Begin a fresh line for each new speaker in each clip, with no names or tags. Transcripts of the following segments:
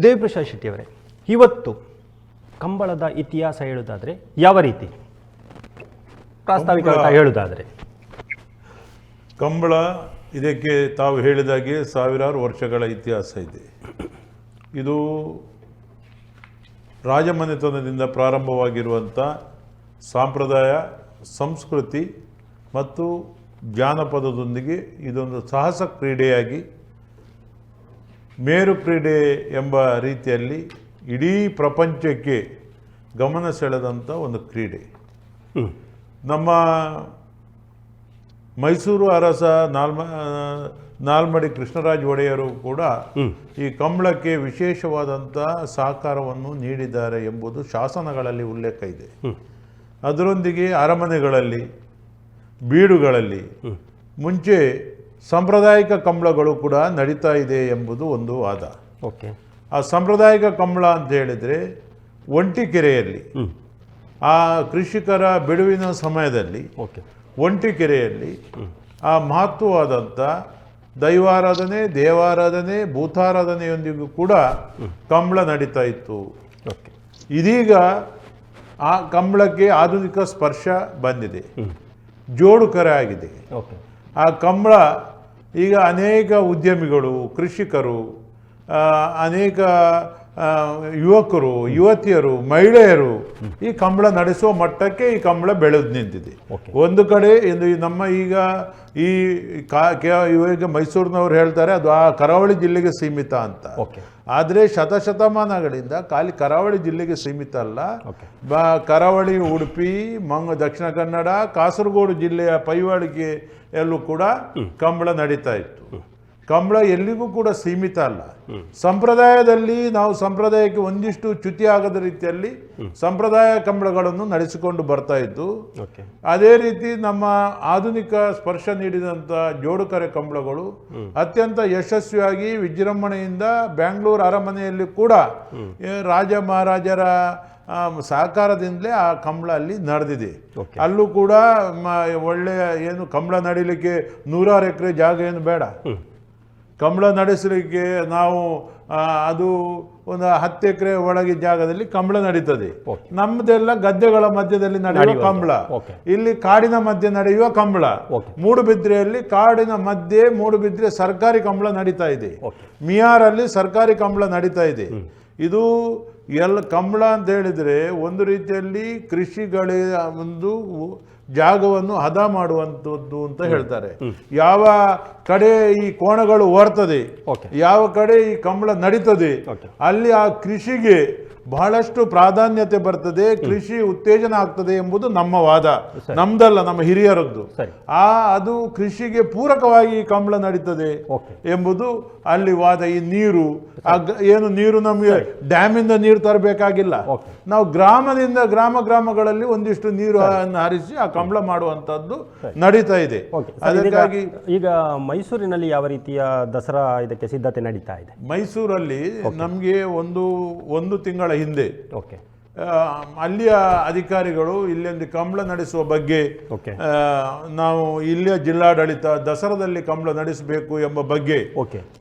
ದೇವಿಪ್ರಸಾದ್ ಶೆಟ್ಟಿ ಅವರೇ, ಇವತ್ತು ಕಂಬಳದ ಇತಿಹಾಸ ಹೇಳುವುದಾದರೆ ಯಾವ ರೀತಿ ಪ್ರಾಸ್ತಾವಿಕ ಹೇಳುವುದಾದರೆ?
ಕಂಬಳ ಇದಕ್ಕೆ ತಾವು ಹೇಳಿದಾಗೆ ಸಾವಿರಾರು ವರ್ಷಗಳ ಇತಿಹಾಸ ಇದೆ. ಇದು ರಾಜಮನೆತನದಿಂದ ಪ್ರಾರಂಭವಾಗಿರುವಂಥ ಸಾಂಪ್ರದಾಯ, ಸಂಸ್ಕೃತಿ ಮತ್ತು ಜಾನಪದದೊಂದಿಗೆ ಇದೊಂದು ಸಾಹಸ ಕ್ರೀಡೆಯಾಗಿ, ಮೇರು ಕ್ರೀಡೆ ಎಂಬ ರೀತಿಯಲ್ಲಿ ಇಡೀ ಪ್ರಪಂಚಕ್ಕೆ ಗಮನ ಸೆಳೆದಂಥ ಒಂದು ಕ್ರೀಡೆ. ನಮ್ಮ ಮೈಸೂರು ಅರಸ ನಾಲ್ಮಡಿ ಕೃಷ್ಣರಾಜ ಒಡೆಯರು ಕೂಡ ಈ ಕಂಬಳಕ್ಕೆ ವಿಶೇಷವಾದಂಥ ಸಹಕಾರವನ್ನು ನೀಡಿದ್ದಾರೆ ಎಂಬುದು ಶಾಸನಗಳಲ್ಲಿ ಉಲ್ಲೇಖ ಇದೆ. ಅದರೊಂದಿಗೆ ಅರಮನೆಗಳಲ್ಲಿ, ಬೀಡುಗಳಲ್ಲಿ ಮುಂಚೆ ಸಾಂಪ್ರದಾಯಿಕ ಕಂಬಳಗಳು ಕೂಡ ನಡೀತಾ ಇದೆ ಎಂಬುದು ಒಂದು ವಾದ.
ಓಕೆ.
ಆ ಸಾಂಪ್ರದಾಯಿಕ ಕಂಬಳ ಅಂತ ಹೇಳಿದರೆ ಒಂಟಿಕೆರೆಯಲ್ಲಿ, ಆ ಕೃಷಿಕರ ಬಿಡುವಿನ ಸಮಯದಲ್ಲಿ ಒಂಟಿಕೆರೆಯಲ್ಲಿ ಆ ಮಹತ್ವವಾದಂಥ ದೈವಾರಾಧನೆ, ದೇವಾರಾಧನೆ, ಭೂತಾರಾಧನೆಯೊಂದಿಗೂ ಕೂಡ ಕಂಬಳ ನಡೀತಾ ಇತ್ತು. ಇದೀಗ ಆ ಕಂಬಳಕ್ಕೆ ಆಧುನಿಕ ಸ್ಪರ್ಶ ಬಂದಿದೆ, ಜೋಡುಕರೆ ಆಗಿದೆ. ಆ ಕಂಬಳ ಈಗ ಅನೇಕ ಉದ್ಯಮಿಗಳು, ಕೃಷಿಕರು, ಅನೇಕ ಯುವಕರು, ಯುವತಿಯರು, ಮಹಿಳೆಯರು ಈ ಕಂಬಳ ನಡೆಸುವ ಮಟ್ಟಕ್ಕೆ ಈ ಕಂಬಳ ಬೆಳೆದು ನಿಂತಿದೆ. ಒಂದು ಕಡೆ ಇದು ನಮ್ಮ ಈಗ ಇವಾಗ ಮೈಸೂರಿನವ್ರು ಹೇಳ್ತಾರೆ ಅದು ಆ ಕರಾವಳಿ ಜಿಲ್ಲೆಗೆ ಸೀಮಿತ ಅಂತ. ಆದರೆ ಶತಶತಮಾನಗಳಿಂದ ಖಾಲಿ ಕರಾವಳಿ ಜಿಲ್ಲೆಗೆ ಸೀಮಿತ ಅಲ್ಲ, ಕರಾವಳಿ, ಉಡುಪಿ, ದಕ್ಷಿಣ ಕನ್ನಡ, ಕಾಸರಗೋಡು ಜಿಲ್ಲೆಯ ಪೈವಾಡಿಕೆಯಲ್ಲೂ ಕೂಡ ಕಂಬಳ ನಡೀತಾ ಇತ್ತು. ಕಂಬಳ ಎಲ್ಲಿಗೂ ಕೂಡ ಸೀಮಿತ ಅಲ್ಲ. ಸಂಪ್ರದಾಯದಲ್ಲಿ ನಾವು ಸಂಪ್ರದಾಯಕ್ಕೆ ಒಂದಿಷ್ಟು ಚ್ಯುತಿ ಆಗದ ರೀತಿಯಲ್ಲಿ ಸಂಪ್ರದಾಯ ಕಂಬಳಗಳನ್ನು ನಡೆಸಿಕೊಂಡು ಬರ್ತಾ ಇದ್ದು, ಅದೇ ರೀತಿ ನಮ್ಮ ಆಧುನಿಕ ಸ್ಪರ್ಶ ನೀಡಿದಂಥ ಜೋಡುಕರೆ ಕಂಬಳಗಳು ಅತ್ಯಂತ ಯಶಸ್ವಿಯಾಗಿ ವಿಜೃಂಭಣೆಯಿಂದ ಬೆಂಗಳೂರು ಅರಮನೆಯಲ್ಲಿ ಕೂಡ ರಾಜ ಮಹಾರಾಜರ ಸಹಕಾರದಿಂದಲೇ ಆ ಕಂಬಳ ಅಲ್ಲಿ ನಡೆದಿದೆ. ಅಲ್ಲೂ ಕೂಡ ಒಳ್ಳೆಯ ಏನು ಕಂಬಳ ನಡೀಲಿಕ್ಕೆ 100 ಎಕರೆ ಜಾಗ ಏನು ಬೇಡ. ಕಂಬಳ ನಡೆಸಲಿಕ್ಕೆ ನಾವು ಅದು ಒಂದು 10 ಎಕರೆ ಒಳಗೆ ಜಾಗದಲ್ಲಿ ಕಂಬಳ ನಡೀತದೆ. ನಮ್ಮದೆಲ್ಲ ಗದ್ದೆಗಳ ಮಧ್ಯದಲ್ಲಿ ನಡೆಯುವ ಕಂಬಳ, ಇಲ್ಲಿ ಕಾಡಿನ ಮಧ್ಯೆ ನಡೆಯುವ ಕಂಬಳ. ಮೂಡುಬಿದ್ರೆಯಲ್ಲಿ ಕಾಡಿನ ಮಧ್ಯೆ ಮೂಡುಬಿದ್ರೆ ಸರ್ಕಾರಿ ಕಂಬಳ ನಡೀತಾ ಇದೆ. ಮಿಯಾರಲ್ಲಿ ಸರ್ಕಾರಿ ಕಂಬಳ ನಡೀತಾ ಇದೆ. ಇದು ಎಲ್ಲ ಕಂಬಳ ಅಂತ ಹೇಳಿದರೆ ಒಂದು ರೀತಿಯಲ್ಲಿ ಕೃಷಿಗಳೇ ಒಂದು ಜಾಗವನ್ನು ಹದ ಮಾಡುವಂಥದ್ದು ಅಂತ ಹೇಳ್ತಾರೆ. ಯಾವ ಕಡೆ ಈ ಕೋಣಗಳು ಓರ್ತದೆ, ಯಾವ ಕಡೆ ಈ ಕಂಬಳ ನಡೀತದೆ, ಅಲ್ಲಿ ಆ ಕೃಷಿಗೆ ಬಹಳಷ್ಟು ಪ್ರಾಧಾನ್ಯತೆ ಬರ್ತದೆ, ಕೃಷಿ ಉತ್ತೇಜನ ಆಗ್ತದೆ ಎಂಬುದು ನಮ್ಮ ವಾದ. ನಮ್ದಲ್ಲ, ನಮ್ಮ ಹಿರಿಯರದ್ದು. ಅದು ಕೃಷಿಗೆ ಪೂರಕವಾಗಿ ಈ ಕಂಬಳ ನಡೀತದೆ ಎಂಬುದು ಅಲ್ಲಿ ವಾದ. ಈ ನೀರು ಏನು ನೀರು ನಮಗೆ ಡ್ಯಾಮಿಂದ ನೀರು ತರಬೇಕಾಗಿಲ್ಲ, ನಾವು ಗ್ರಾಮದಿಂದ ಗ್ರಾಮಗಳಲ್ಲಿ ಒಂದಿಷ್ಟು ನೀರು ಹರಿಸಿ ಆ ಕಂಬಳ ಮಾಡುವಂತದ್ದು ನಡೀತಾ ಇದೆ. ಅದಕ್ಕಾಗಿ
ಈಗ ಮೈಸೂರಿನಲ್ಲಿ ಯಾವ ರೀತಿಯ ದಸರಾ ಇದಕ್ಕೆ ಸಿದ್ಧತೆ ನಡೀತಾ ಇದೆ?
ಮೈಸೂರಲ್ಲಿ ನಮಗೆ ಒಂದು ತಿಂಗಳ ಹಿಂದೆ ಅಲ್ಲಿಯ ಅಧಿಕಾರಿಗಳು ಇಲ್ಲೊಂದು ಕಂಬಳ ನಡೆಸುವ ಬಗ್ಗೆ ನಾವು ಇಲ್ಲಿಯ ಜಿಲ್ಲಾಡಳಿತ ದಸರಾದಲ್ಲಿ ಕಂಬಳ ನಡೆಸಬೇಕು ಎಂಬ ಬಗ್ಗೆ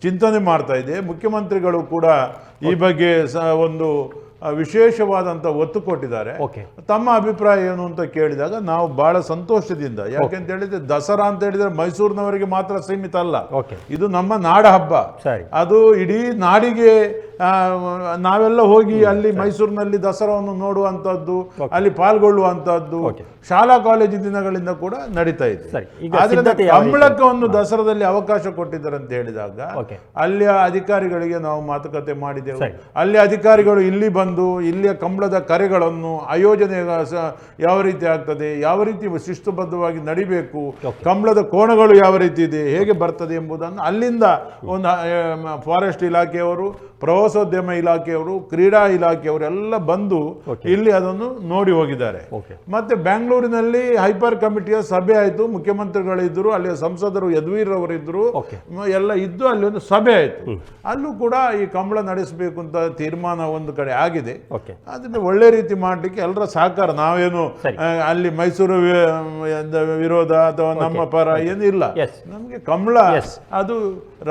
ಚಿಂತನೆ ಮಾಡ್ತಾ ಇದೆ. ಮುಖ್ಯಮಂತ್ರಿಗಳು ಕೂಡ ಈ ಬಗ್ಗೆ ಒಂದು ವಿಶೇಷವಾದಂಥ ಒತ್ತು ಕೊಟ್ಟಿದ್ದಾರೆ. ತಮ್ಮ ಅಭಿಪ್ರಾಯ ಏನು ಅಂತ ಕೇಳಿದಾಗ ನಾವು ಬಹಳ ಸಂತೋಷದಿಂದ, ಯಾಕೆಂತ ಹೇಳಿದ್ರೆ ದಸರಾ ಅಂತ ಹೇಳಿದ್ರೆ ಮೈಸೂರಿನವರಿಗೆ ಮಾತ್ರ ಸೀಮಿತ ಅಲ್ಲ, ಇದು ನಮ್ಮ ನಾಡ ಹಬ್ಬ. ಅದು ಇಡೀ ನಾಡಿಗೆ ನಾವೆಲ್ಲ ಹೋಗಿ ಅಲ್ಲಿ ಮೈಸೂರಿನಲ್ಲಿ ದಸರಾವನ್ನು ನೋಡುವಂಥದ್ದು, ಅಲ್ಲಿ ಪಾಲ್ಗೊಳ್ಳುವಂಥದ್ದು ಶಾಲಾ ಕಾಲೇಜು ದಿನಗಳಿಂದ ಕೂಡ ನಡೀತಾ ಇದೆ. ಆದ್ರಿಂದ ಕಂಬಳಕ್ಕೆ ಒಂದು ದಸರಾದಲ್ಲಿ ಅವಕಾಶ ಕೊಟ್ಟಿದ್ದಾರೆ ಅಂತ ಹೇಳಿದಾಗ ಅಲ್ಲಿಯ ಅಧಿಕಾರಿಗಳಿಗೆ ನಾವು ಮಾತುಕತೆ ಮಾಡಿದೆವು. ಅಲ್ಲಿ ಅಧಿಕಾರಿಗಳು ಇಲ್ಲಿ ಬಂದು ಇಲ್ಲಿಯ ಕಂಬಳದ ಕರೆಗಳನ್ನು, ಆಯೋಜನೆ ಯಾವ ರೀತಿ ಆಗ್ತದೆ, ಯಾವ ರೀತಿ ಶಿಸ್ತುಬದ್ಧವಾಗಿ ನಡಿಬೇಕು, ಕಂಬಳದ ಕೋಣಗಳು ಯಾವ ರೀತಿ ಇದೆ, ಹೇಗೆ ಬರ್ತದೆ ಎಂಬುದನ್ನು ಅಲ್ಲಿಂದ ಒಂದು ಫಾರೆಸ್ಟ್ ಇಲಾಖೆಯವರು, ಪ್ರವಾಸೋದ್ಯಮ ಇಲಾಖೆಯವರು, ಕ್ರೀಡಾ ಇಲಾಖೆಯವರು ಎಲ್ಲ ಬಂದು ಇಲ್ಲಿ ಅದನ್ನು ನೋಡಿ ಹೋಗಿದ್ದಾರೆ. ಮತ್ತೆ ಬೆಂಗಳೂರಿನಲ್ಲಿ ಹೈಪರ್ ಕಮಿಟಿಯ ಸಭೆ ಆಯಿತು, ಮುಖ್ಯಮಂತ್ರಿಗಳಿದ್ದರು, ಅಲ್ಲಿಯ ಸಂಸದರು ಯದುವೀರ್ ಅವರಿದ್ದರು, ಎಲ್ಲ ಇದ್ದು ಅಲ್ಲಿ ಒಂದು ಸಭೆ ಆಯಿತು. ಅಲ್ಲೂ ಕೂಡ ಈ ಕಂಬಳ ನಡೆಸಬೇಕು ಅಂತ ತೀರ್ಮಾನ ಒಂದು ಕಡೆ ಆಗಿದೆ. ಅದನ್ನ ಒಳ್ಳೆ ರೀತಿ ಮಾಡಲಿಕ್ಕೆ ಎಲ್ಲರ ಸಹಕಾರ, ನಾವೇನು ಅಲ್ಲಿ ಮೈಸೂರು ವಿರೋಧ ಅಥವಾ ನಮ್ಮ ಪರ ಏನಿಲ್ಲ. ನಮಗೆ ಕಂಬಳ ಅದು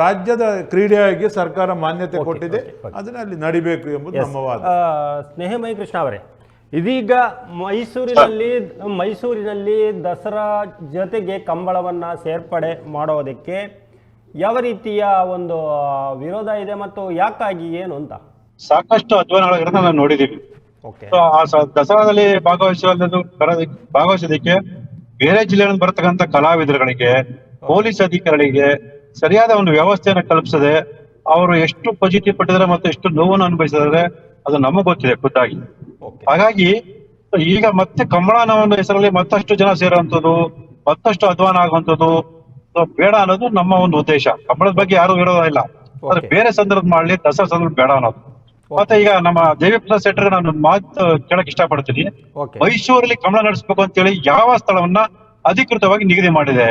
ರಾಜ್ಯದ ಕ್ರೀಡೆಯಾಗಿ ಸರ್ಕಾರ ಮಾನ್ಯತೆ ಕೊಟ್ಟಿದೆ. ಅದನ್ನ ಅಲ್ಲಿ ನಡಿಬೇಕು ಎಂಬುದು ನಮ್ಮ ವಾದ.
ಸ್ನೇಹಮಯಿ ಕೃಷ್ಣ ಅವರೇ, ಇದೀಗ ಮೈಸೂರಿನಲ್ಲಿ ದಸರಾ ಜೊತೆಗೆ ಕಂಬಳವನ್ನು ಸೇರ್ಪಡೆ ಮಾಡೋದಕ್ಕೆ ಯಾವ ರೀತಿಯ ಒಂದು ವಿರೋಧ ಇದೆ ಮತ್ತು ಯಾಕಾಗಿ ಏನು ಅಂತ?
ಸಾಕಷ್ಟು ಅಧ್ವಾನಗಳನ್ನ ನಾವು ನೋಡಿದೀವಿ.
ಓಕೆ.
ದಸರಾದಲ್ಲಿ ಭಾಗವಹಿಸೋದಕ್ಕೆ ಬೇರೆ ಜಿಲ್ಲೆಗಳಿಂದ ಬರ್ತಕ್ಕಂಥ ಕಲಾವಿದರುಗಳಿಗೆ, ಪೊಲೀಸ್ ಅಧಿಕಾರಿಗಳಿಗೆ ಸರಿಯಾದ ಒಂದು ವ್ಯವಸ್ಥೆಯನ್ನು ಕಲ್ಪಿಸದೆ ಅವರು ಎಷ್ಟು ಫಜೀತಿ ಪಟ್ಟಿದ್ದಾರೆ ಮತ್ತು ಎಷ್ಟು ನೋವನ್ನು ಅನುಭವಿಸಿದ್ದಾರೆ ಅದು ನಮಗ್ ಗೊತ್ತಿದೆ ಖುದ್ದಾಗಿ. ಹಾಗಾಗಿ ಈಗ ಮತ್ತೆ ಕಂಬಳ ಅನ್ನೋ ಒಂದು ಹೆಸರಲ್ಲಿ ಮತ್ತಷ್ಟು ಜನ ಸೇರುವಂಥದ್ದು, ಮತ್ತಷ್ಟು ಅಧ್ವಾನ ಆಗುವಂಥದ್ದು ಬೇಡ ಅನ್ನೋದು ನಮ್ಮ ಒಂದು ಉದ್ದೇಶ. ಕಂಬಳದ ಬಗ್ಗೆ ಯಾರು ವಿರೋಧ ಇಲ್ಲ, ಆದ್ರೆ ಬೇರೆ ಸಂದರ್ಭ ಮಾಡ್ಲಿ, ದಸರಾ ಸಂದರ್ಭ ಬೇಡ ಅನ್ನೋದು. ಮತ್ತೆ ಈಗ ನಮ್ಮ ದೇವಿ ಪ್ರಸಾದ್ ಸೆಟ್ರ್ ನಾನು ಮಾತು ಕೇಳಕ್ ಇಷ್ಟಪಡ್ತೀನಿ. ಮೈಸೂರಲ್ಲಿ ಕಂಬಳ ನಡೆಸಬೇಕು ಅಂತೇಳಿ ಯಾವ ಸ್ಥಳವನ್ನ ಅಧಿಕೃತವಾಗಿ ನಿಗದಿ ಮಾಡಿದೆ?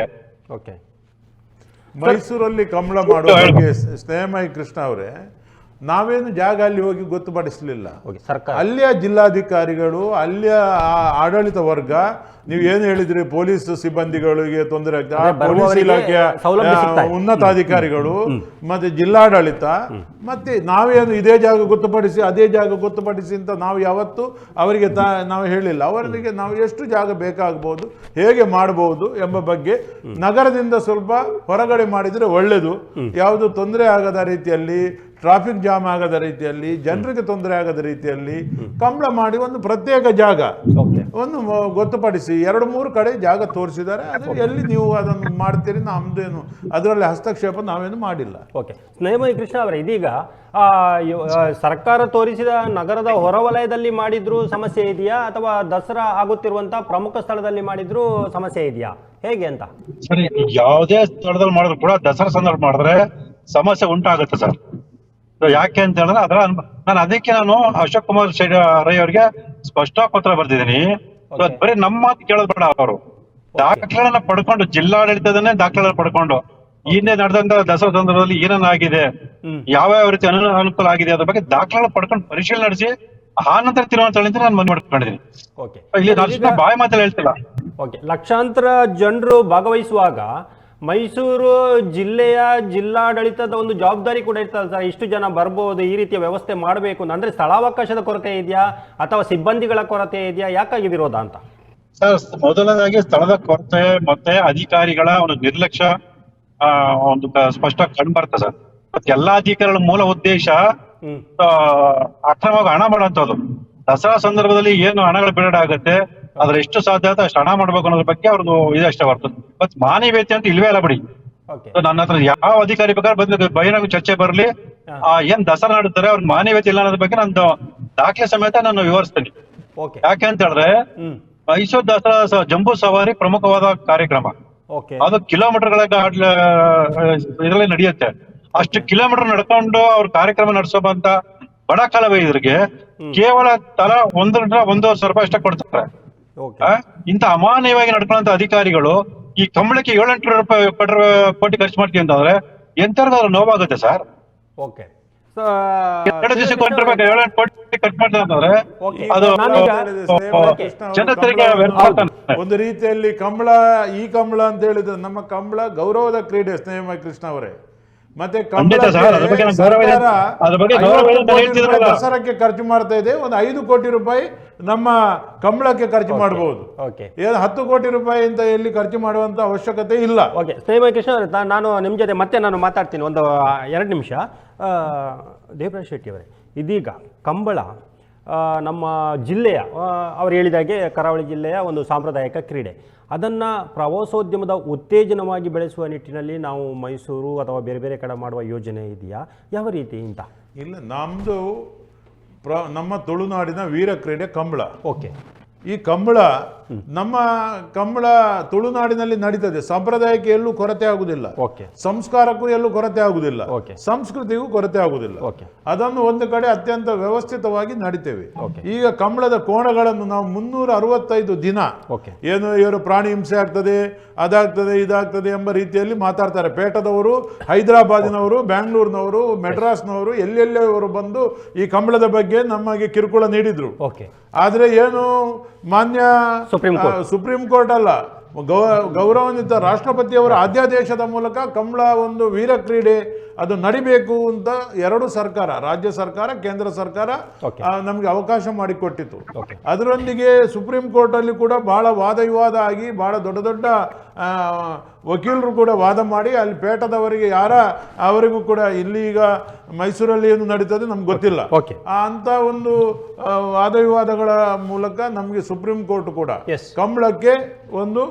ಮೈಸೂರಲ್ಲಿ ಕಂಬಳ ಮಾಡುವ ಬಗ್ಗೆ ಸ್ನೇಹಮಯಿ ಕೃಷ್ಣ ಅವರೇ, ನಾವೇನು ಜಾಗ ಅಲ್ಲಿ ಹೋಗಿ ಗೊತ್ತುಪಡಿಸಲಿಲ್ಲ. ಅಲ್ಲಿಯ ಜಿಲ್ಲಾಧಿಕಾರಿಗಳು, ಅಲ್ಲಿಯ ಆಡಳಿತ ವರ್ಗ, ನೀವು ಏನು ಹೇಳಿದ್ರಿ, ಪೊಲೀಸ್ ಸಿಬ್ಬಂದಿಗಳಿಗೆ ತೊಂದರೆ ಆಗ್ತದೆ, ಪೊಲೀಸ್ ಇಲಾಖೆಯ ಉನ್ನತಾಧಿಕಾರಿಗಳು ಮತ್ತೆ ಜಿಲ್ಲಾಡಳಿತ, ಮತ್ತೆ ನಾವೇನು ಇದೇ ಜಾಗ ಗೊತ್ತುಪಡಿಸಿ ಅದೇ ಜಾಗ ಗೊತ್ತುಪಡಿಸಿ ಅಂತ ನಾವು ಯಾವತ್ತು ಅವರಿಗೆ ನಾವು ಹೇಳಿಲ್ಲ. ಅವರಿಗೆ ನಾವು ಎಷ್ಟು ಜಾಗ ಬೇಕಾಗಬಹುದು, ಹೇಗೆ ಮಾಡಬಹುದು ಎಂಬ ಬಗ್ಗೆ ನಗರದಿಂದ ಸ್ವಲ್ಪ ಹೊರಗಡೆ ಮಾಡಿದರೆ ಒಳ್ಳೆಯದು. ಯಾವುದು ತೊಂದರೆ ಆಗದ ರೀತಿಯಲ್ಲಿ, ಟ್ರಾಫಿಕ್ ಜಾಮ್ ಆಗದ ರೀತಿಯಲ್ಲಿ, ಜನರಿಗೆ ತೊಂದರೆ ಆಗದ ರೀತಿಯಲ್ಲಿ ಕಂಬಳ ಮಾಡಿ ಒಂದು ಪ್ರತ್ಯೇಕ ಜಾಗ ಒಂದು ಗೊತ್ತುಪಡಿಸಿ 2-3 ಕಡೆ ಜಾಗ ತೋರಿಸಿದ್ದಾರೆ. ಅದು ಎಲ್ಲಿ ನೀವು ಅದನ್ನು ಮಾಡ್ತೀರಿ, ನಮ್ದೇನು ಅದರಲ್ಲಿ ಹಸ್ತಕ್ಷೇಪ ನಾವೇನು ಮಾಡಿಲ್ಲ.
ಓಕೆ. ಸ್ನೇಹಮಯಿ ಕೃಷ್ಣ ಅವರೇ, ಇದೀಗ ಸರ್ಕಾರ ತೋರಿಸಿದ ನಗರದ ಹೊರವಲಯದಲ್ಲಿ ಮಾಡಿದ್ರು ಸಮಸ್ಯೆ ಇದೆಯಾ, ಅಥವಾ ದಸರಾ ಆಗುತ್ತಿರುವಂತಹ ಪ್ರಮುಖ ಸ್ಥಳದಲ್ಲಿ ಮಾಡಿದ್ರು ಸಮಸ್ಯೆ ಇದೆಯಾ, ಹೇಗೆ ಅಂತ?
ಸರಿ, ಯಾವುದೇ ಸ್ಥಳದಲ್ಲಿ ಮಾಡಿದ್ರು ಕೂಡ ದಸರಾ ಸಂದರ್ಭ ಮಾಡಿದ್ರೆ ಸಮಸ್ಯೆ ಉಂಟಾಗುತ್ತೆ ಸರ್. ಯಾಕೆ ಅಂತ ಹೇಳಿದ್ರೆ ಅದಕ್ಕೆ ನಾನು ಅಶೋಕ್ ಕುಮಾರ್ ರೈ ಅವರಿಗೆ ಸ್ಪಷ್ಟ ಪತ್ರ ಬರ್ದಿದ್ದೀನಿ. ಬರೀ ನಮ್ಮ ಮಾತು ಕೇಳೋದ್ ಬೇಡ, ಅವರು ದಾಖಲೆಗಳನ್ನ ಪಡ್ಕೊಂಡು, ಜಿಲ್ಲಾಡಳಿತದನ್ನೇ ದಾಖಲೆಗಳನ್ನ ಪಡ್ಕೊಂಡು ಹಿಂದೆ ನಡೆದಂತ ದಸರಾ ಸಂದರ್ಭದಲ್ಲಿ ಏನೇನಾಗಿದೆ, ಯಾವ ರೀತಿ ಅನುಕೂಲ ಆಗಿದೆ ಅದ್ರ ಬಗ್ಗೆ ದಾಖಲೆಗಳು ಪಡ್ಕೊಂಡು ಪರಿಶೀಲನೆ ನಡೆಸಿ ಆ ನಂತರ ತೀರ್ಮಾನ ನಾನು ಮನವಿ ಮಾಡ್ಕೊಂಡಿದ್ದೀನಿ. ಇಲ್ಲಿ ನಾನು ಬಾಯಿ ಮಾತಲ್ಲಿ ಹೇಳ್ತಿಲ್ಲ.
ಲಕ್ಷಾಂತರ ಜನರು ಭಾಗವಹಿಸುವಾಗ ಮೈಸೂರು ಜಿಲ್ಲೆಯ ಜಿಲ್ಲಾಡಳಿತದ ಒಂದು ಜವಾಬ್ದಾರಿ ಕೂಡ ಇರ್ತದೆ ಸರ್. ಇಷ್ಟು ಜನ ಬರ್ಬೋದು, ಈ ರೀತಿಯ ವ್ಯವಸ್ಥೆ ಮಾಡಬೇಕು ಅಂದ್ರೆ ಸ್ಥಳಾವಕಾಶದ ಕೊರತೆ ಇದೆಯಾ ಅಥವಾ ಸಿಬ್ಬಂದಿಗಳ ಕೊರತೆ ಇದೆಯಾ, ಯಾಕಾಗಿ ವಿರೋಧ ಅಂತ?
ಸರ್, ಮೊದಲನೇದಾಗಿ ಸ್ಥಳದ ಕೊರತೆ ಮತ್ತೆ ಅಧಿಕಾರಿಗಳ ಒಂದು ನಿರ್ಲಕ್ಷ್ಯ ಒಂದು ಸ್ಪಷ್ಟ ಕಂಡು ಬರ್ತದೆ ಸರ್. ಮತ್ತೆ ಎಲ್ಲಾ ಅಧಿಕಾರಿಗಳ ಮೂಲ ಉದ್ದೇಶ ಅಕ್ರಮವಾಗಿ ಹಣ ಮಾಡುವಂತದ್ದು. ದಸರಾ ಸಂದರ್ಭದಲ್ಲಿ ಏನು ಹಣಗಳು ಬಿಡುಗಡೆ ಆಗುತ್ತೆ ಅದ್ರ ಎಷ್ಟು ಸಾಧ್ಯ ಆಗುತ್ತೆ ಅಷ್ಟು ಹಣ ಮಾಡ್ಬೇಕು ಅನ್ನೋದ್ರ ಬಗ್ಗೆ ಅವ್ರದ್ದು ಇದಷ್ಟೇ ಬರ್ತದೆ. ಮತ್ ಮಾನವೀಯತೆ ಅಂತ ಇಲ್ವೇ ಇಲ್ಲ ಬಿಡಿ. ನನ್ನ ಹತ್ರ ಯಾವ ಅಧಿಕಾರಿ ಬೇಕಾದ್ರೆ ಬಂದು ಬಹಿರಂಗ ಚರ್ಚೆ ಬರಲಿ, ಏನ್ ದಸರಾ ನಡೆಸ್ತಾರೆ ಅವ್ರಿಗೆ ಮಾನವೀಯತೆ ಇಲ್ಲ ಅನ್ನೋದ್ರ ಬಗ್ಗೆ ನಂದು ದಾಖಲೆ ಸಮೇತ ನಾನು ವಿವರಿಸ್ತೇನೆ. ಯಾಕೆ ಅಂತ ಹೇಳಿದ್ರೆ ಮೈಸೂರು ದಸರಾ ಜಂಬೂ ಸವಾರಿ ಪ್ರಮುಖವಾದ ಕಾರ್ಯಕ್ರಮ. ಅದು ಕಿಲೋಮೀಟರ್ಗಳ ಇದರಲ್ಲಿ ನಡೆಯುತ್ತೆ. ಅಷ್ಟು ಕಿಲೋಮೀಟರ್ ನಡ್ಕೊಂಡು ಅವ್ರ ಕಾರ್ಯಕ್ರಮ ನಡೆಸೋಬಂತ ಬಡ ಕಲಾವಿದರಿಗೆ ಕೇವಲ ತಲಾ 1,500 ರೂಪಾಯಿ ಅಷ್ಟೇ ಕೊಡ್ತಾರೆ. ಇಂತ ಅಮಾನ್ಯವಾಗಿ ನಡ್ಕೊಳ್ಳುವಂತ ಅಧಿಕಾರಿಗಳು ಈ ಕಂಬಳಕ್ಕೆ 700 ರೂಪಾಯಿ ಕೋಟಿ ಖರ್ಚು ಮಾಡ್ತೀವಿ ಅಂತಂದ್ರೆ ಎಂತವ್ರಿಗಾದ್ರೂ ನೋವಾಗುತ್ತೆ ಸರ್. 2 ದಿವಸಕ್ಕೆ 700 ಕೋಟಿ ಖರ್ಚು ಮಾಡ್ತಾರೆ ಅಂತಂದ್ರೆ ಅದು ಜನತೆಗೆ
ಒಂದು ರೀತಿಯಲ್ಲಿ ಕಂಬಳ, ಈ ಕಂಬಳ ಅಂತ ಹೇಳಿದ್ರೆ ನಮ್ಮ ಕಂಬಳ ಗೌರವದ ಕ್ರೀಡೆ ಸ್ನೇಹಮಯಿ ಕೃಷ್ಣ ಅವರೇ. ಮತ್ತೆ ದಸರಾಕ್ಕೆ ಖರ್ಚು ಮಾಡ್ತಾ ಇದೆ, ಒಂದು 5 ಕೋಟಿ ರೂಪಾಯಿ ನಮ್ಮ ಕಂಬಳಕ್ಕೆ ಖರ್ಚು ಮಾಡಬಹುದು. 10 ಕೋಟಿ ರೂಪಾಯಿ ಅಂತ ಎಲ್ಲಿ ಖರ್ಚು ಮಾಡುವಂತ ಅವಶ್ಯಕತೆ ಇಲ್ಲ.
ಓಕೆ. ಸ್ನೇಹಮಯಿ ಕೃಷ್ಣ ಅವರೇ, ನಾನು ನಿಮ್ಮ ಜೊತೆ ಮತ್ತೆ ನಾನು ಮಾತಾಡ್ತೀನಿ ಒಂದು 2 ನಿಮಿಷ. ದೇವರಾಜ್ ಶೆಟ್ಟಿ ಅವರೇ, ಇದೀಗ ಕಂಬಳ ನಮ್ಮ ಜಿಲ್ಲೆಯ, ಅವ್ರು ಹೇಳಿದಾಗೆ ಕರಾವಳಿ ಜಿಲ್ಲೆಯ ಒಂದು ಸಾಂಪ್ರದಾಯಿಕ ಕ್ರೀಡೆ. ಅದನ್ನು ಪ್ರವಾಸೋದ್ಯಮದ ಉತ್ತೇಜನವಾಗಿ ಬೆಳೆಸುವ ನಿಟ್ಟಿನಲ್ಲಿ ನಾವು ಮೈಸೂರು ಅಥವಾ ಬೇರೆ ಬೇರೆ ಕಡೆ ಮಾಡುವ ಯೋಜನೆ ಇದೆಯಾ, ಯಾವ ರೀತಿ ಅಂತ?
ಇಲ್ಲ, ನಮ್ಮದು ನಮ್ಮ ತುಳುನಾಡಿನ ವೀರ ಕ್ರೀಡೆ ಕಂಬಳ.
ಓಕೆ.
ಈ ಕಂಬಳ ನಮ್ಮ ಕಂಬಳ ತುಳುನಾಡಿನಲ್ಲಿ ನಡೀತದೆ. ಸಂಪ್ರದಾಯಕ್ಕೆ ಎಲ್ಲೂ ಕೊರತೆ ಆಗುದಿಲ್ಲ, ಸಂಸ್ಕಾರಕ್ಕೂ ಎಲ್ಲೂ ಕೊರತೆ ಆಗುದಿಲ್ಲ, ಸಂಸ್ಕೃತಿಗೂ ಕೊರತೆ ಆಗುದಿಲ್ಲ. ಅದನ್ನು ಒಂದು ಕಡೆ ಅತ್ಯಂತ ವ್ಯವಸ್ಥಿತವಾಗಿ ನಡೀತೇವೆ. ಈಗ ಕಂಬಳದ ಕೋಣಗಳನ್ನು ನಾವು 365 ದಿನ ಏನು ಇವರು ಪ್ರಾಣಿ ಹಿಂಸೆ ಆಗ್ತದೆ, ಅದಾಗ್ತದೆ, ಇದಾಗ್ತದೆ ಎಂಬ ರೀತಿಯಲ್ಲಿ ಮಾತಾಡ್ತಾರೆ. ಪೇಟದವರು, ಹೈದರಾಬಾದಿನವರು, ಬ್ಯಾಂಗ್ಳೂರ್ನವರು, ಮೆಡ್ರಾಸ್ನವರು, ಎಲ್ಲೆಲ್ಲವರು ಬಂದು ಈ ಕಂಬಳದ ಬಗ್ಗೆ ನಮಗೆ ಕಿರುಕುಳ ನೀಡಿದ್ರು. ಆದ್ರೆ ಏನು ಮಾನ್ಯ ಸುಪ್ರೀಂ ಕೋರ್ಟ್ ಅಲ್ಲ, ಗೌರವಾನ್ವಿತ ರಾಷ್ಟ್ರಪತಿಯವರ ಅಧ್ಯಾದೇಶದ ಮೂಲಕ ಕಂಬಳ ಒಂದು ವೀರ ಕ್ರೀಡೆ ಅದು ನಡಿಬೇಕು ಅಂತ ಎರಡು ಸರ್ಕಾರ, ರಾಜ್ಯ ಸರ್ಕಾರ, ಕೇಂದ್ರ ಸರ್ಕಾರ ನಮಗೆ ಅವಕಾಶ ಮಾಡಿಕೊಟ್ಟಿತು. ಅದರೊಂದಿಗೆ ಸುಪ್ರೀಂ ಕೋರ್ಟಲ್ಲಿ ಕೂಡ ಬಹಳ ವಾದ ವಿವಾದ ಆಗಿ ಬಹಳ ದೊಡ್ಡ ದೊಡ್ಡ ವಕೀಲರು ಕೂಡ ವಾದ ಮಾಡಿ ಅಲ್ಲಿ ಪೇಟದವರಿಗೆ ಅವರಿಗೂ ಕೂಡ ಇಲ್ಲಿ ಈಗ ಮೈಸೂರಲ್ಲಿ ಏನು ನಡೀತದೆ ನಮ್ಗೆ ಗೊತ್ತಿಲ್ಲ. ಅಂತ ಒಂದು ವಾದ ವಿವಾದಗಳ ಮೂಲಕ ನಮಗೆ ಸುಪ್ರೀಂ ಕೋರ್ಟ್ ಕೂಡ ಕಂಬಳಕ್ಕೆ ಒಂದು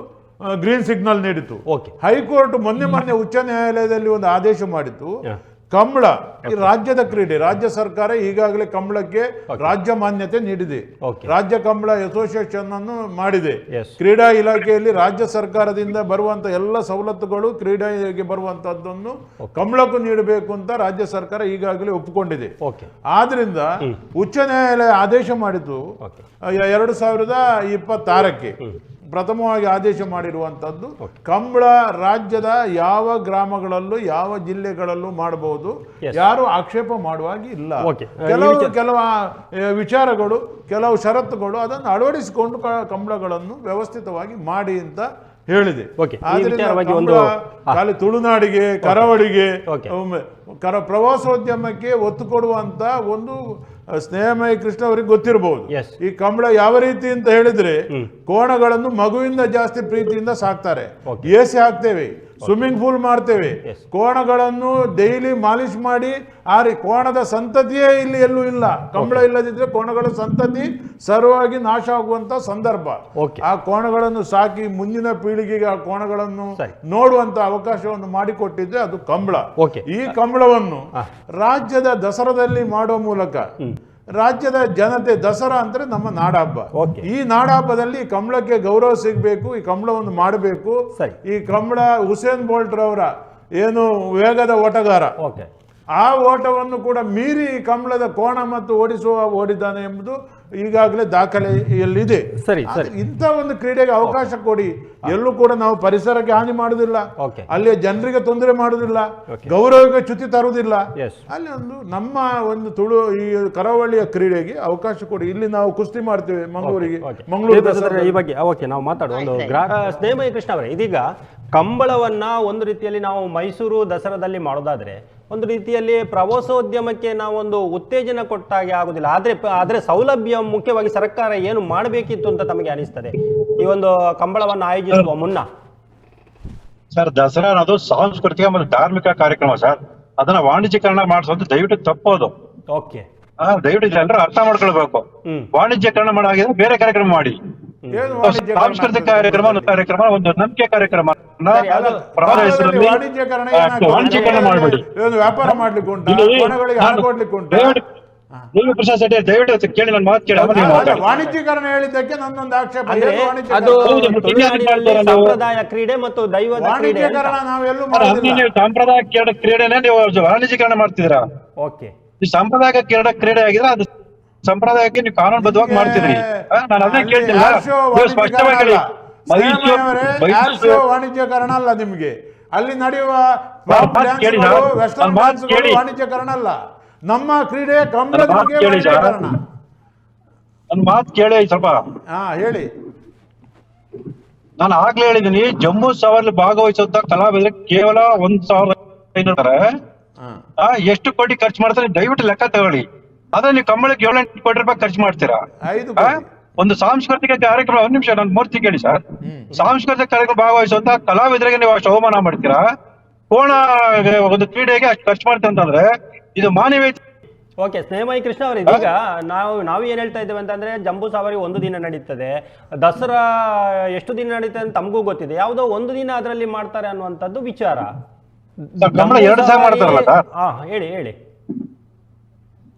ಗ್ರೀನ್ ಸಿಗ್ನಲ್ ನೀಡಿತು. ಹೈಕೋರ್ಟ್ ಮೊನ್ನೆ ಉಚ್ಚ ನ್ಯಾಯಾಲಯದಲ್ಲಿ ಒಂದು ಆದೇಶ ಮಾಡಿತು, ಕಂಬಳ ಈ ರಾಜ್ಯದ ಕ್ರೀಡೆ, ರಾಜ್ಯ ಸರ್ಕಾರ ಈಗಾಗಲೇ ಕಂಬಳಕ್ಕೆ ರಾಜ್ಯ ಮಾನ್ಯತೆ ನೀಡಿದೆ, ರಾಜ್ಯ ಕಂಬಳ ಅಸೋಸಿಯೇಷನ್ ಅನ್ನು ಮಾಡಿದೆ. ಕ್ರೀಡಾ ಇಲಾಖೆಯಲ್ಲಿ ರಾಜ್ಯ ಸರ್ಕಾರದಿಂದ ಬರುವಂತ ಎಲ್ಲ ಸವಲತ್ತುಗಳು ಕ್ರೀಡೆಗೆ ಬರುವಂತದ್ದನ್ನು ಕಂಬಳಕ್ಕೂ ನೀಡಬೇಕು ಅಂತ ರಾಜ್ಯ ಸರ್ಕಾರ ಈಗಾಗಲೇ ಒಪ್ಪಿಕೊಂಡಿದೆ. ಆದ್ರಿಂದ ಉಚ್ಚ ನ್ಯಾಯಾಲಯ ಆದೇಶ ಮಾಡಿತು 2026ಕ್ಕೆ ಪ್ರಥಮವಾಗಿ ಆದೇಶ ಮಾಡಿರುವಂತದ್ದು, ಕಂಬಳ ರಾಜ್ಯದ ಯಾವ ಗ್ರಾಮಗಳಲ್ಲೂ ಯಾವ ಜಿಲ್ಲೆಗಳಲ್ಲೂ ಮಾಡಬಹುದು, ಯಾರು ಆಕ್ಷೇಪ ಮಾಡುವಾಗಿ ಇಲ್ಲ. ಕೆಲವು ವಿಚಾರಗಳು, ಕೆಲವು ಷರತ್ತುಗಳು ಅದನ್ನು ಅಳವಡಿಸಿಕೊಂಡು ಕಂಬಳಗಳನ್ನು ವ್ಯವಸ್ಥಿತವಾಗಿ ಮಾಡಿ ಅಂತ ಹೇಳಿದೆ. ಖಾಲಿ ತುಳುನಾಡಿಗೆ, ಕರಾವಳಿಗೆ, ಪ್ರವಾಸೋದ್ಯಮಕ್ಕೆ ಒತ್ತು ಕೊಡುವಂತ ಒಂದು ಸ್ನೇಹಮಯಿ ಕೃಷ್ಣ ಅವರಿಗೆ ಗೊತ್ತಿರಬಹುದು. ಈ ಕಂಬಳ ಯಾವ ರೀತಿ ಅಂತ ಹೇಳಿದ್ರೆ, ಕೋಣಗಳನ್ನು ಮಗುವಿಂದ ಜಾಸ್ತಿ ಪ್ರೀತಿಯಿಂದ ಸಾಕ್ತಾರೆ. ಎಸಿ ಹಾಕ್ತೇವೆ, ಸ್ವಿಮ್ಮಿಂಗ್ ಪೂಲ್ ಮಾಡ್ತೇವೆ, ಕೋಣಗಳನ್ನು ಡೈಲಿ ಮಾಲಿಶ್ ಮಾಡಿ ಕೋಣದ ಸಂತತಿಯೇ ಇಲ್ಲಿ ಎಲ್ಲೂ ಇಲ್ಲ. ಕಂಬಳ ಇಲ್ಲದಿದ್ರೆ ಕೋಣಗಳ ಸಂತತಿ ಸರ್ವವಾಗಿ ನಾಶ ಆಗುವಂತ ಸಂದರ್ಭ. ಆ ಕೋಣಗಳನ್ನು ಸಾಕಿ ಮುಂದಿನ ಪೀಳಿಗೆಗೆ ಆ ಕೋಣಗಳನ್ನು ನೋಡುವಂತ ಅವಕಾಶವನ್ನು ಮಾಡಿಕೊಟ್ಟಿದ್ರೆ ಅದು ಕಂಬಳ. ಈ ಕಂಬಳವನ್ನು ರಾಜ್ಯದ ದಸರಾದಲ್ಲಿ ಮಾಡುವ ಮೂಲಕ ರಾಜ್ಯದ ಜನತೆ, ದಸರಾ ಅಂದ್ರೆ ನಮ್ಮ ನಾಡಹಬ್ಬ, ಈ ನಾಡಹಬ್ಬದಲ್ಲಿ ಕಂಬಳಕ್ಕೆ ಗೌರವ ಸಿಗಬೇಕು, ಈ ಕಂಬಳವನ್ನು ಮಾಡಬೇಕು. ಈ ಕಂಬಳ ಹುಸೇನ್ ಬೋಲ್ಟ್ ರವರ ಏನು ವೇಗದ ಓಟಗಾರ, ಆ ಓಟವನ್ನು ಕೂಡ ಮೀರಿ ಕಂಬಳದ ಕೋಣ ಮತ್ತು ಓಡಿದ್ದಾನೆ ಎಂಬುದು ಈಗಾಗಲೇ ದಾಖಲೆಯಲ್ಲಿದೆ. ಇಂಥ ಒಂದು ಕ್ರೀಡೆಗೆ ಅವಕಾಶ ಕೊಡಿ. ಎಲ್ಲೂ ಕೂಡ ನಾವು ಪರಿಸರಕ್ಕೆ ಹಾನಿ ಮಾಡುವುದಿಲ್ಲ, ಅಲ್ಲಿಯ ಜನರಿಗೆ ತೊಂದರೆ ಮಾಡುವುದಿಲ್ಲ, ಗೌರವಕ್ಕೆ ಚ್ಯುತಿ ತರುವುದಿಲ್ಲ. ಅಲ್ಲಿ ನಮ್ಮ ಒಂದು ಈ ಕರಾವಳಿಯ ಕ್ರೀಡೆಗೆ ಅವಕಾಶ ಕೊಡಿ. ಇಲ್ಲಿ ನಾವು ಕುಸ್ತಿ ಮಾಡ್ತೇವೆ ಮಂಗಳೂರು
ಈ ಬಗ್ಗೆ ನಾವು ಮಾತಾಡುವ ಒಂದು ಸ್ನೇಹಮಯಿ ಕೃಷ್ಣ ಅವರೇ, ಇದೀಗ ಕಂಬಳವನ್ನ ಒಂದು ರೀತಿಯಲ್ಲಿ ನಾವು ಮೈಸೂರು ದಸರಾದಲ್ಲಿ ಮಾಡೋದಾದ್ರೆ ಒಂದು ರೀತಿಯಲ್ಲಿ ಪ್ರವಾಸೋದ್ಯಮಕ್ಕೆ ನಾವೊಂದು ಉತ್ತೇಜನ ಕೊಟ್ಟಾಗೆ ಆಗುದಿಲ್ಲ. ಆದ್ರೆ ಸೌಲಭ್ಯ ಮುಖ್ಯವಾಗಿ ಸರ್ಕಾರ ಏನು ಮಾಡಬೇಕಿತ್ತು ಅಂತ ತಮಗೆ ಅನಿಸ್ತದೆ ಈ ಒಂದು ಕಂಬಳವನ್ನು ಆಯೋಜಿಸುವ ಮುನ್ನ?
ಸರ್, ದಸರಾ ಅನ್ನೋದು ಸಾಂಸ್ಕೃತಿಕ ಮತ್ತು ಧಾರ್ಮಿಕ ಕಾರ್ಯಕ್ರಮ ಸರ್. ಅದನ್ನ ವಾಣಿಜ್ಯೀಕರಣ ಮಾಡಿಸೋದು ದಯವಿಟ್ಟು ತಪ್ಪೋದು. ದಯವಿಟ್ಟು ಎಲ್ಲರೂ ಅರ್ಥ ಮಾಡ್ಕೊಳ್ಬೇಕು. ವಾಣಿಜ್ಯೀಕರಣ ಮಾಡಾಗಿದ್ರೆ ಬೇರೆ ಕಾರ್ಯಕ್ರಮ ಮಾಡಿ. ಸಾಂಸ್ಕೃತಿಕ ಕಾರ್ಯಕ್ರಮ ಒಂದು ನಂಬಿಕೆ ಕಾರ್ಯಕ್ರಮ ವಾಣಿಜ್ಯೀಕರಣ ಮಾಡಬೇಡಿ.
ವ್ಯಾಪಾರ ಮಾಡ್ಲಿಕ್ಕೆ
ದಯವಿಟ್ಟು ಕೇಳಿ, ನನ್ನ ಮಾತು ಕೇಳಿ.
ವಾಣಿಜ್ಯೀಕರಣ ಹೇಳಿದ್ದಕ್ಕೆ ನನ್ನೊಂದು ಆಕ್ಷೇಪ.
ಸಂಪ್ರದಾಯ ಕ್ರೀಡೆ ಮತ್ತು ದೈವದ
ವಾಣಿಜ್ಯೀಕರಣ ನಾವೆಲ್ಲೂ
ಸಾಂಪ್ರದಾಯ ಕ್ರೀಡೆನೇ ನೀವು ವಾಣಿಜ್ಯೀಕರಣ ಮಾಡ್ತಿದ್ದೀರಾ. ಈ ಸಾಂಪ್ರದಾಯಿಕ ಕ್ರೀಡೆ ಆಗಿದ್ರೆ ಅದು ಸಂಪ್ರದಾಯಕ್ಕೆ ನೀವು ಕಾನೂನುಬದ್ಧವಾಗಿ ಮಾಡ್ತಿದ್ರಿ. ನಾನು ಅದನ್ನ ಕೇಳ್ತಿಲ್ಲ, ಸ್ಪಷ್ಟವಾಗಿ ಹೇಳಿ.
ವಾಣಿಜ್ಯೀಕರಣ ಅಲ್ಲ ನಿಮ್ಗೆ ಅಲ್ಲಿ ನಡೆಯುವ ವಾಣಿಜ್ಯೀಕರಣ ಅಲ್ಲ. ನಮ್ಮ ಕ್ರೀಡೆ ಕಂಬಳದ ವಾಣಿಜ್ಯೀಕರಣ.
ನನ್ನ ಮಾತು ಕೇಳಿ ಸ್ವಲ್ಪ.
ಹೇಳಿ.
ನಾನು ಆಗ್ಲೇ ಹೇಳಿದೀನಿ, ಜಂಬೂ ಸವಾರಿ ಭಾಗವಹಿಸುತ್ತ ಕಲಾವಿದರಿಗೆ ಕೇವಲ 1,500 ಎಷ್ಟು ಕೋಟಿ ಖರ್ಚು ಮಾಡ್ತಾರೆ ದಯವಿಟ್ಟು ಲೆಕ್ಕ ತಗೊಳ್ಳಿ. ಅದೇ ನೀವು ಕಂಬಳಕ್ಕೆ 7-8 ಕೋಟಿ ರೂಪಾಯಿ ಖರ್ಚು ಮಾಡ್ತೀರಾ. ಒಂದು ಸಾಂಸ್ಕೃತಿಕ ಕಾರ್ಯಕ್ರಮ, ಒಂದ್ ನಿಮಿಷ ನಾನು ಮೂರ್ತಿ ಕೇಳಿ ಸರ್. ಸಾಂಸ್ಕೃತಿಕ ಕಾರ್ಯಕ್ರಮ ಭಾಗವಹಿಸುವಂತ ಕಲಾವಿದರಿಗೆ ನೀವು ಅಷ್ಟು ಅವಮಾನ ಮಾಡ್ತೀರಾ. ಕೋಣ ಒಂದು ಕ್ರೀಡೆಗೆ ಅಷ್ಟು ಖರ್ಚು ಮಾಡ್ತೀರ ಅಂತಂದ್ರೆ ಇದು ಮಾನವೀಯತೆ.
ಸ್ನೇಹಮಯಿ ಕೃಷ್ಣ ಅವರು, ಇದೀಗ ನಾವು ಏನ್ ಹೇಳ್ತಾ ಇದ್ದೇವೆ ಅಂತಂದ್ರೆ ಜಂಬೂ ಸವಾರಿ 1 ದಿನ ನಡೀತದೆ, ದಸರಾ ಎಷ್ಟು ದಿನ ನಡೀತದೆ ಅಂತ ತಮಗೂ ಗೊತ್ತಿದೆ. ಯಾವುದೋ 1 ದಿನ ಅದರಲ್ಲಿ ಮಾಡ್ತಾರೆ ಅನ್ನುವಂಥದ್ದು ವಿಚಾರ.
ಕಂಬಳ 2 ದಿವಸ ಮಾಡ್ತಾರಲ್ಲ ಸರ್.
ಹೇಳಿ.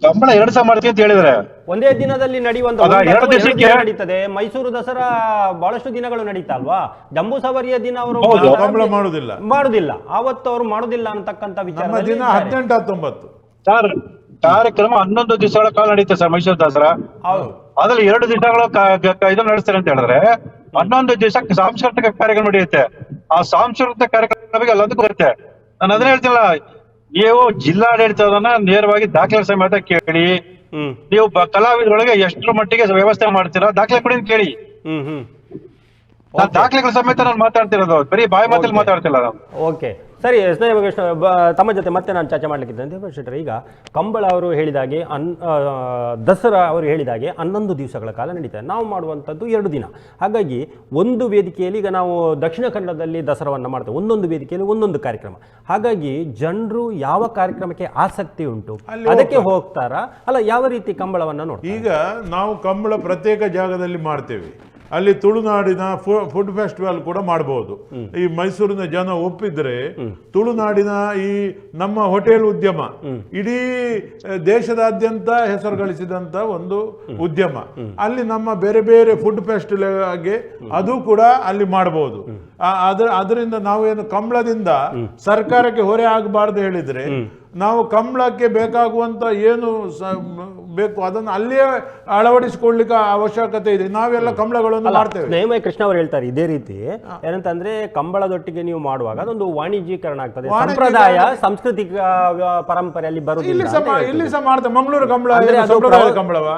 ಕಂಬಳ 2 ದಿವಸ ಮಾಡ್ತೀವಿ ಅಂತ ಹೇಳಿದ್ರೆ
ಒಂದೇ ದಿನದಲ್ಲಿ ನಡೆಯುವಂತ ನಡೀತದೆ. ಮೈಸೂರು ದಸರಾ ಬಹಳಷ್ಟು ದಿನಗಳು ನಡೀತಾ ಅಲ್ವಾ? ಜಂಬೂ ಸವಾರಿಯ ದಿನ ಅವರು ಮಾಡುದಿಲ್ಲ, ಆವತ್ತು ಅವರು ಮಾಡುದಿಲ್ಲ ಅಂತಕ್ಕಂಥ ವಿಚಾರ.
18-19
ಸರ್ ಕಾರ್ಯಕ್ರಮ 11 ದಿವಸಗಳ ಕಾಲ ನಡೀತದೆ ಸರ್ ಮೈಸೂರು ದಸರಾ. ಅದ್ರಲ್ಲಿ 2 ದಿವಸಗಳು ಇದನ್ನ ನಡೆಸ್ತಾರೆ ಅಂತ ಹೇಳಿದ್ರೆ 11 ದಿವಸ ಸಾಂಸ್ಕೃತಿಕ ಕಾರ್ಯಕ್ರಮ ನಡೆಯುತ್ತೆ. ಆ ಸಾಂಸ್ಕೃತಿಕ ಕಾರ್ಯಕ್ರಮಕ್ಕೆ ಎಲ್ಲದಕ್ಕೂ ಬರುತ್ತೆ. ನಾನು ಅದನ್ನ ಹೇಳ್ತಿಲ್ಲ, ನೀವು ಜಿಲ್ಲಾಡಳಿತವನ್ನ ನೇರವಾಗಿ ದಾಖಲೆ ಸಮೇತ ಕೇಳಿ. ನೀವು ಕಲಾವಿದರೊಳಗೆ ಎಷ್ಟರ ಮಟ್ಟಿಗೆ ವ್ಯವಸ್ಥೆ ಮಾಡ್ತೀರಾ ದಾಖಲೆ ಕೊಡಿ ಕೇಳಿ. ದಾಖಲೆಗಳ ಸಮೇತ ನಾನು ಮಾತಾಡ್ತಿರೋದು, ಬರೀ ಬಾಯಿ ಮಾತಲ್ಲಿ ಮಾತಾಡ್ತಿಲ್ಲ ನಾನು.
ಸರಿ ಸ್ನೇಹ ತಮ್ಮ ಜೊತೆ ಮತ್ತೆ ನಾನು ಚರ್ಚೆ ಮಾಡಲಿಕ್ಕಿದ್ದೆ ದೇವರಾಜ್ ಶೆಟ್ಟರ್, ಈಗ ಕಂಬಳ ಅವರು ಹೇಳಿದಾಗೆ ದಸರಾ ಅವರು ಹೇಳಿದಾಗೆ 11 ದಿವಸಗಳ ಕಾಲ ನಡೀತದೆ. ನಾವು ಮಾಡುವಂಥದ್ದು 2 ದಿನ. ಹಾಗಾಗಿ ಒಂದು ವೇದಿಕೆಯಲ್ಲಿ ಈಗ ನಾವು ದಕ್ಷಿಣ ಕನ್ನಡದಲ್ಲಿ ದಸರಾವನ್ನು ಮಾಡ್ತೇವೆ, ಒಂದೊಂದು ವೇದಿಕೆಯಲ್ಲಿ ಒಂದೊಂದು ಕಾರ್ಯಕ್ರಮ. ಹಾಗಾಗಿ ಜನರು ಯಾವ ಕಾರ್ಯಕ್ರಮಕ್ಕೆ ಆಸಕ್ತಿ ಉಂಟು ಅದಕ್ಕೆ ಹೋಗ್ತಾರಾ, ಅಲ್ಲ ಯಾವ ರೀತಿ ಕಂಬಳವನ್ನು ನೋಡಿ?
ಈಗ ನಾವು ಕಂಬಳ ಪ್ರತ್ಯೇಕ ಜಾಗದಲ್ಲಿ ಮಾಡ್ತೇವೆ. ಅಲ್ಲಿ ತುಳುನಾಡಿನ ಫುಡ್ ಫೆಸ್ಟಿವಲ್ ಕೂಡ ಮಾಡಬಹುದು. ಈ ಮೈಸೂರಿನ ಜನ ಒಪ್ಪಿದ್ರೆ ತುಳುನಾಡಿನ ಈ ನಮ್ಮ ಹೋಟೆಲ್ ಉದ್ಯಮ ಇಡೀ ದೇಶದಾದ್ಯಂತ ಹೆಸರು ಗಳಿಸಿದಂತ ಒಂದು ಉದ್ಯಮ, ಅಲ್ಲಿ ನಮ್ಮ ಬೇರೆ ಬೇರೆ ಫುಡ್ ಫೆಸ್ಟಿವಲ್ಗೆ ಅದು ಕೂಡ ಅಲ್ಲಿ ಮಾಡಬಹುದು. ಅದರಿಂದ ನಾವೇನು ಕಂಬಳದಿಂದ ಸರ್ಕಾರಕ್ಕೆ ಹೊರೆ ಆಗಬಾರ್ದು ಹೇಳಿದ್ರೆ, ನಾವು ಕಂಬಳಕ್ಕೆ ಬೇಕಾಗುವಂತ ಏನು ಬೇಕು ಅದನ್ನು ಅಲ್ಲಿಯೇ ಅಳವಡಿಸಿಕೊಳ್ಳಿಕ್ಕೆ ಅವಶ್ಯಕತೆ ಇದೆ. ನಾವೆಲ್ಲ ಕಂಬಳಗಳನ್ನು ಮಾಡ್ತೇವೆ.
ನೇಮ ಕೃಷ್ಣ ಅವರು ಹೇಳ್ತಾರೆ ಇದೇ ರೀತಿ, ಏನಂತಂದ್ರೆ ಕಂಬಳದೊಟ್ಟಿಗೆ ನೀವು ಮಾಡುವಾಗ ಅದೊಂದು ವಾಣಿಜ್ಯೀಕರಣ ಆಗ್ತದೆ, ಸಂಪ್ರದಾಯ ಸಾಂಸ್ಕೃತಿಕ ಪರಂಪರೆಯಲ್ಲಿ ಬರುವುದಿಲ್ಲ.
ಇಲ್ಲಿ ಸಹ ಮಾಡ್ತೇವೆ. ಮಂಗಳೂರು ಕಂಬಳ ಸಂಪ್ರದಾಯದ ಕಂಬಳವ.